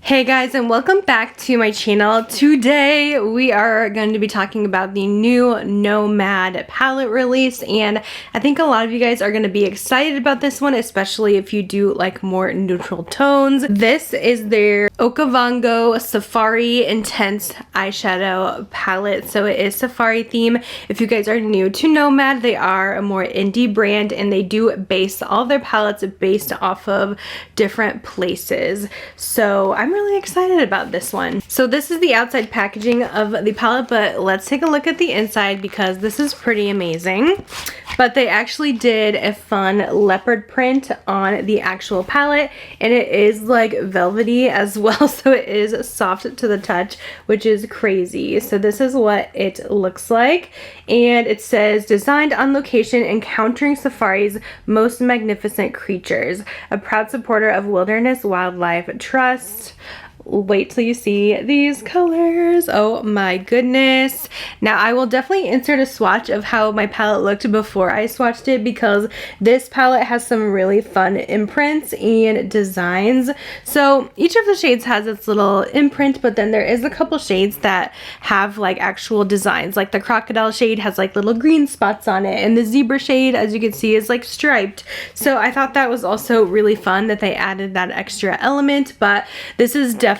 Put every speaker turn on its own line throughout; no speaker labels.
Hey guys, and welcome back to my channel. Today we are going to be talking about the new Nomad palette release, and I think a lot of you guys are going to be excited about this one, especially if you do like more neutral tones. This is their Okavango Safari Intense Eyeshadow Palette, so it is safari theme. If you guys are new to Nomad, they are a more indie brand and they do base all their palettes based off of different places. So I'm really excited about this one. So this is the outside packaging of the palette, but let's take a look at the inside because this is pretty amazing. But they actually did a fun leopard print on the actual palette, and it is like velvety as well, so it is soft to the touch, which is crazy. So this is what it looks like, and it says designed on location, encountering safari's most magnificent creatures, a proud supporter of wilderness wildlife trust. Wait till you see these colors. Oh my goodness. Now I will definitely insert a swatch of how my palette looked before I swatched it, because this palette has some really fun imprints and designs. So each of the shades has its little imprint, but then there is a couple shades that have like actual designs. Like the crocodile shade has like little green spots on it, and the zebra shade, as you can see, is like striped. So I thought that was also really fun that they added that extra element. But this is definitely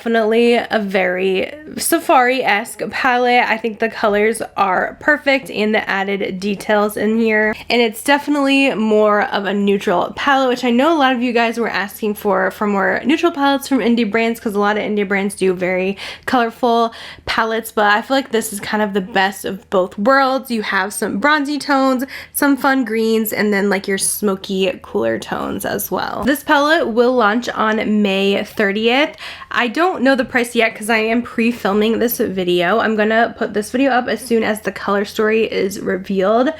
a very safari-esque palette. I think the colors are perfect and the added details in here. And it's definitely more of a neutral palette, which I know a lot of you guys were asking for more neutral palettes from indie brands, because a lot of indie brands do very colorful palettes, but I feel like this is kind of the best of both worlds. You have some bronzy tones, some fun greens, and then like your smoky, cooler tones as well. This palette will launch on May 30th. I don't know the price yet because I am pre-filming this video. I'm gonna put this video up as soon as the color story is revealed,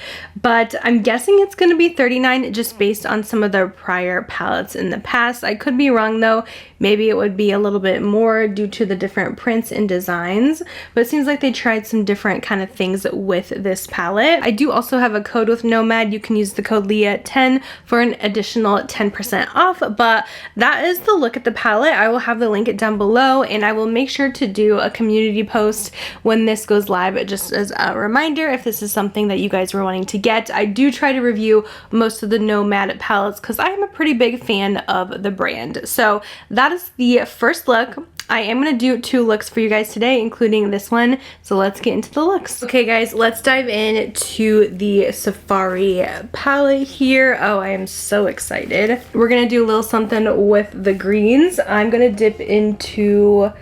but I'm guessing it's gonna be $39 just based on some of the prior palettes in the past. I could be wrong though. Maybe it would be a little bit more due to the different prints and designs, but it seems like they tried some different kind of things with this palette. I do also have a code with Nomad. You can use the code Leah10 for an additional 10% off, but that is the look at the palette. I will have the link down below, and I will make sure to do a community post when this goes live, just as a reminder if this is something that you guys were wanting to get. I do try to review most of the Nomad palettes because I am a pretty big fan of the brand. So that is the first look. I am going to do 2 looks for you guys today, including this one. So let's get into the looks. Okay guys, let's dive in to the Safari palette here. Oh, I am so excited. We're going to do a little something with the greens. I'm going to dip into,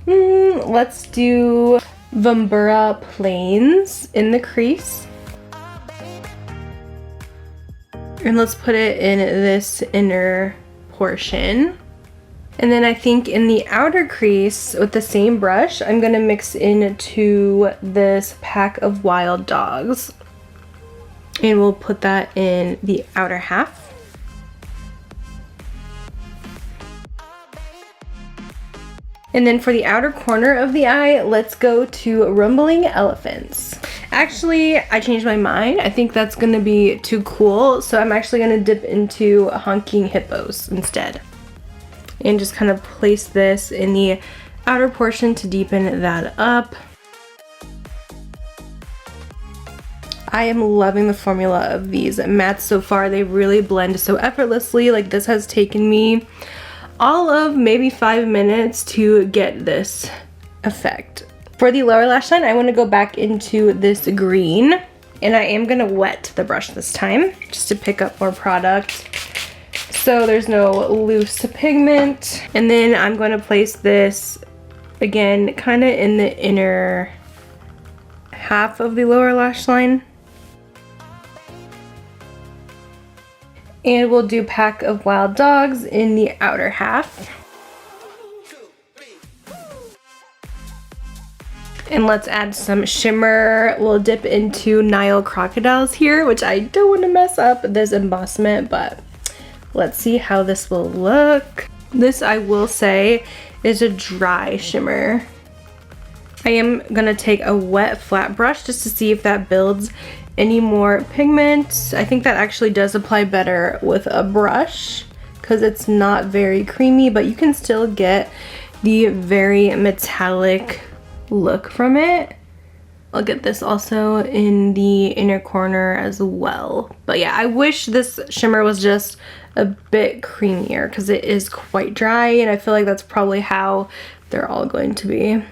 let's do Vumbura Plains in the crease. And let's put it in this inner portion. And then I think in the outer crease with the same brush, I'm gonna mix into this Pack of Wild Dogs. And we'll put that in the outer half. And then for the outer corner of the eye, let's go to Rumbling Elephants. Actually, I changed my mind. I think that's gonna be too cool, so I'm actually gonna dip into Honking Hippos instead. And just kind of place this in the outer portion to deepen that up. I am loving the formula of these mattes so far. They really blend so effortlessly. Like, this has taken me all of maybe 5 minutes to get this effect. For the lower lash line, I want to go back into this green, and I am going to wet the brush this time just to pick up more product, so there's no loose pigment. And then I'm going to place this again kind of in the inner half of the lower lash line. And we'll do Pack of Wild Dogs in the outer half. And let's add some shimmer. We'll dip into Nile Crocodiles here, which I don't want to mess up this embossment, but let's see how this will look. This, I will say, is a dry shimmer. I am gonna take a wet flat brush just to see if that builds any more pigment. I think that actually does apply better with a brush because it's not very creamy, but you can still get the very metallic look from it. I'll get this also in the inner corner as well. But yeah, I wish this shimmer was just a bit creamier because it is quite dry, and I feel like that's probably how they're all going to be.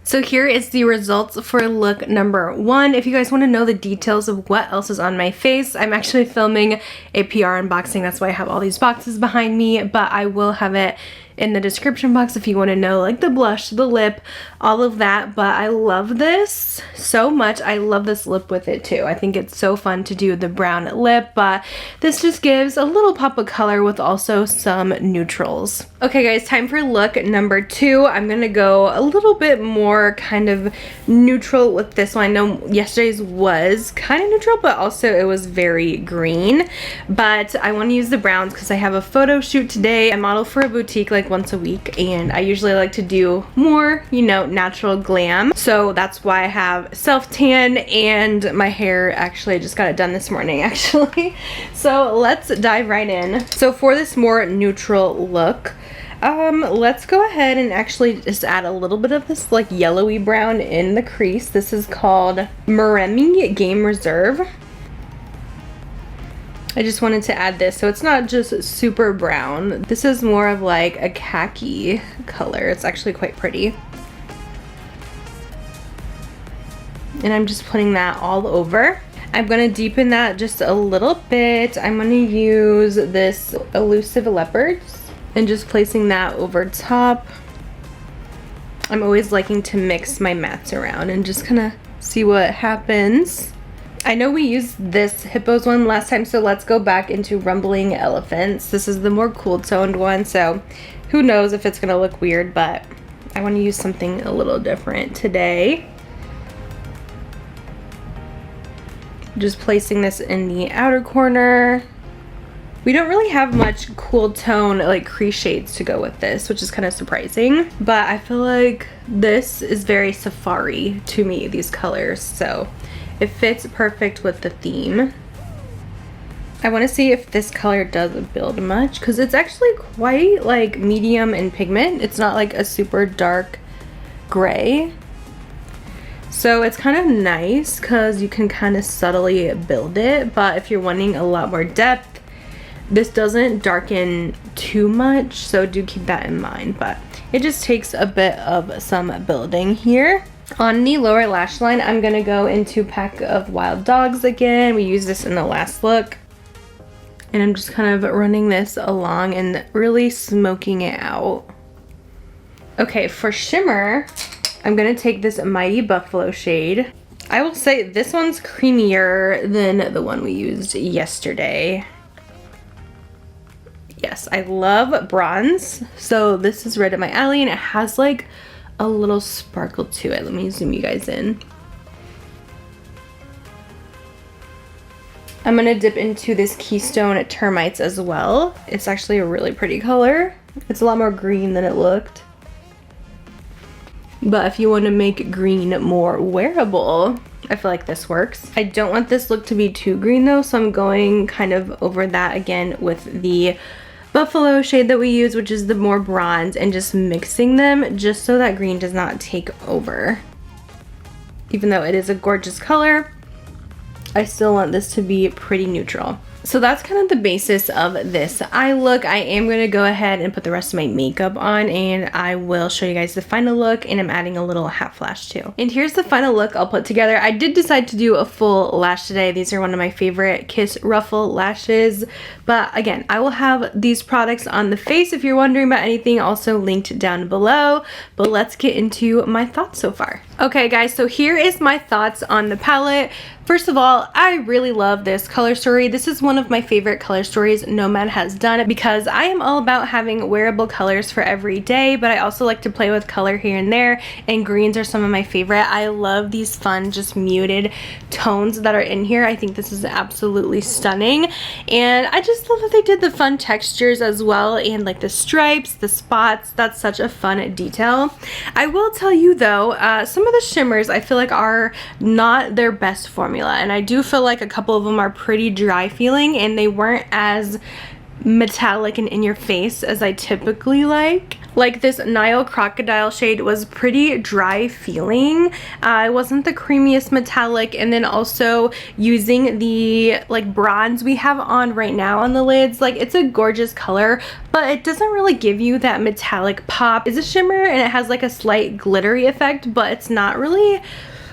So here is the results for look number 1. If you guys want to know the details of what else is on my face, I'm actually filming a PR unboxing. That's why I have all these boxes behind me, but I will have it in the description box if you want to know like the blush, the lip, all of that. But I love this so much. I love this lip with it too. I think it's so fun to do the brown lip, but this just gives a little pop of color with also some neutrals. Okay guys, time for look number 2. I'm gonna go a little bit more kind of neutral with this one. I know yesterday's was kind of neutral, but also it was very green. But I want to use the browns because I have a photo shoot today. I model for a boutique like once a week, and I usually like to do more, you know, natural glam. So that's why I have self tan, and my hair, actually I just got it done this morning actually. So let's dive right in. So for this more neutral look, let's go ahead and actually just add a little bit of this like yellowy brown in the crease. This is called Maremi Game Reserve. I just wanted to add this so it's not just super brown. This is more of like a khaki color. It's actually quite pretty. And I'm just putting that all over. I'm going to deepen that just a little bit. I'm going to use this Elusive Leopards and just placing that over top. I'm always liking to mix my mattes around and just kind of see what happens. I know we used this Hippos one last time, so let's go back into Rumbling Elephants. This is the more cool toned one, so who knows if it's gonna look weird, but I want to use something a little different today. Just placing this in the outer corner. We don't really have much cool tone like crease shades to go with this, which is kind of surprising, but I feel like this is very safari to me, these colors, so it fits perfect with the theme. I want to see if this color doesn't build much because it's actually quite like medium in pigment. It's not like a super dark gray. So it's kind of nice because you can kind of subtly build it, but if you're wanting a lot more depth, this doesn't darken too much, so do keep that in mind, but it just takes a bit of some building here. On the lower lash line, I'm gonna go into Pack of Wild Dogs again. We used this in the last look. And I'm just kind of running this along and really smoking it out. Okay, for shimmer, I'm gonna take this Mighty Buffalo shade. I will say this one's creamier than the one we used yesterday. Yes, I love bronze. So this is right up my alley, and it has like a little sparkle to it. Let me zoom you guys in. I'm gonna dip into this Keystone Termites as well. It's actually a really pretty color. It's a lot more green than it looked. But if you want to make green more wearable, I feel like this works. I don't want this look to be too green though, so I'm going kind of over that again with the Buffalo shade that we use, which is the more bronze, and just mixing them just so that green does not take over. Even though it is a gorgeous color, I still want this to be pretty neutral. So that's kind of the basis of this eye look. I am going to go ahead and put the rest of my makeup on, and I will show you guys the final look, and I'm adding a little hat flash too. And here's the final look I'll put together. I did decide to do a full lash today. These are one of my favorite Kiss Ruffle lashes. But again, I will have these products on the face if you're wondering about anything, also linked down below. But let's get into my thoughts so far. Okay guys, so here is my thoughts on the palette. First of all, I really love this color story. This is one of my favorite color stories Nomad has done because I am all about having wearable colors for every day, but I also like to play with color here and there, and greens are some of my favorite. I love these fun, just muted tones that are in here. I think this is absolutely stunning, and I just love that they did the fun textures as well, and like the stripes, the spots. That's such a fun detail. I will tell you though, some of the shimmers I feel like are not their best formula, and I do feel like a couple of them are pretty dry feeling, and they weren't as metallic and in your face as I typically like. Like this Nile Crocodile shade was pretty dry feeling. It wasn't the creamiest metallic, and then also using the like bronze we have on right now on the lids, like it's a gorgeous color, but it doesn't really give you that metallic pop. It's a shimmer and it has like a slight glittery effect, but it's not really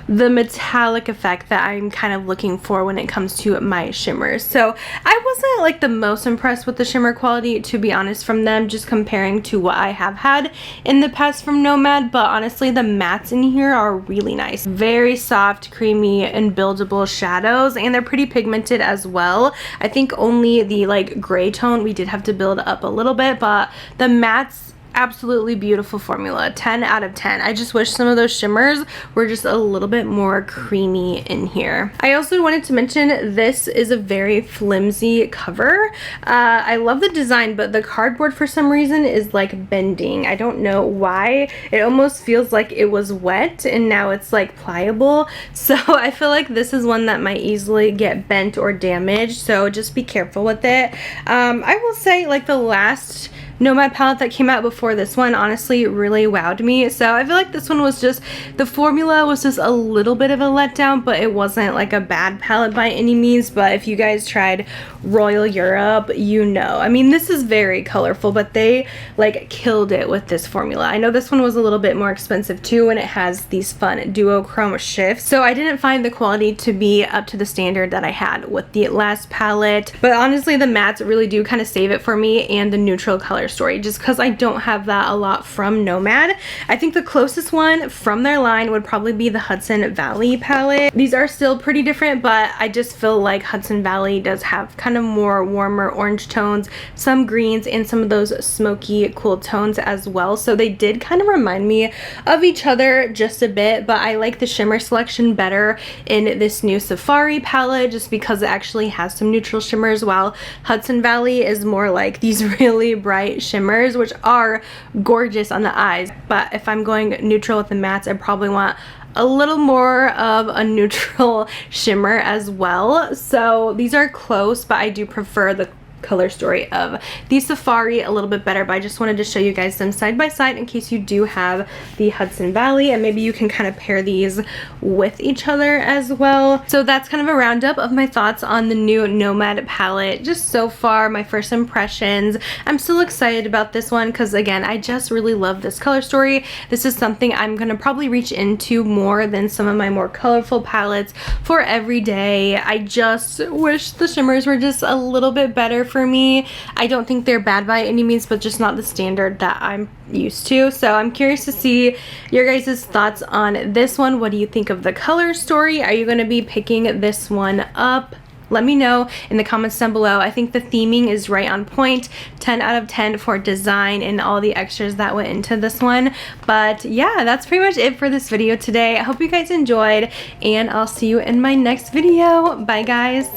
the metallic effect that I'm kind of looking for when it comes to my shimmers. So I wasn't like the most impressed with the shimmer quality, to be honest, from them, just comparing to what I have had in the past from Nomad. But honestly, the mattes in here are really nice. Very soft, creamy, and buildable shadows, and they're pretty pigmented as well. I think only the like gray tone we did have to build up a little bit, but the mattes, absolutely beautiful formula. 10 out of 10. I just wish some of those shimmers were just a little bit more creamy in here. I also wanted to mention this is a very flimsy cover. I love the design, but the cardboard for some reason is like bending. I don't know why. It almost feels like it was wet and now it's like pliable. So I feel like this is one that might easily get bent or damaged, so just be careful with it. I will say, like, the last Nomad palette that came out before this one honestly really wowed me, so I feel like this one was just, the formula was just a little bit of a letdown, but it wasn't like a bad palette by any means. But if you guys tried Royal Europe, you know, I mean, this is very colorful, but they like killed it with this formula. I know this one was a little bit more expensive too, and it has these fun duochrome shifts, so I didn't find the quality to be up to the standard that I had with the last palette. But honestly, the mattes really do kind of save it for me, and the neutral color story, just because I don't have that a lot from Nomad. I think the closest one from their line would probably be the Hudson Valley palette. These are still pretty different, but I just feel like Hudson Valley does have kind of more warmer orange tones, some greens, and some of those smoky cool tones as well. So they did kind of remind me of each other just a bit, but I like the shimmer selection better in this new Safari palette just because it actually has some neutral shimmers, while Hudson Valley is more like these really bright shimmers, which are gorgeous on the eyes. But if I'm going neutral with the mattes, I probably want a little more of a neutral shimmer as well. So these are close, but I do prefer the color story of the Safari a little bit better. But I just wanted to show you guys them side by side in case you do have the Hudson Valley, and maybe you can kind of pair these with each other as well. So that's kind of a roundup of my thoughts on the new Nomad palette. Just so far, my first impressions. I'm still excited about this one because, again, I just really love this color story. This is something I'm gonna probably reach into more than some of my more colorful palettes for every day. I just wish the shimmers were just a little bit better for me. I don't think they're bad by any means, but just not the standard that I'm used to. So I'm curious to see your guys' thoughts on this one. What do you think of the color story? Are you going to be picking this one up? Let me know in the comments down below. I think the theming is right on point. 10 out of 10 for design and all the extras that went into this one. But yeah, that's pretty much it for this video today. I hope you guys enjoyed, and I'll see you in my next video. Bye, guys.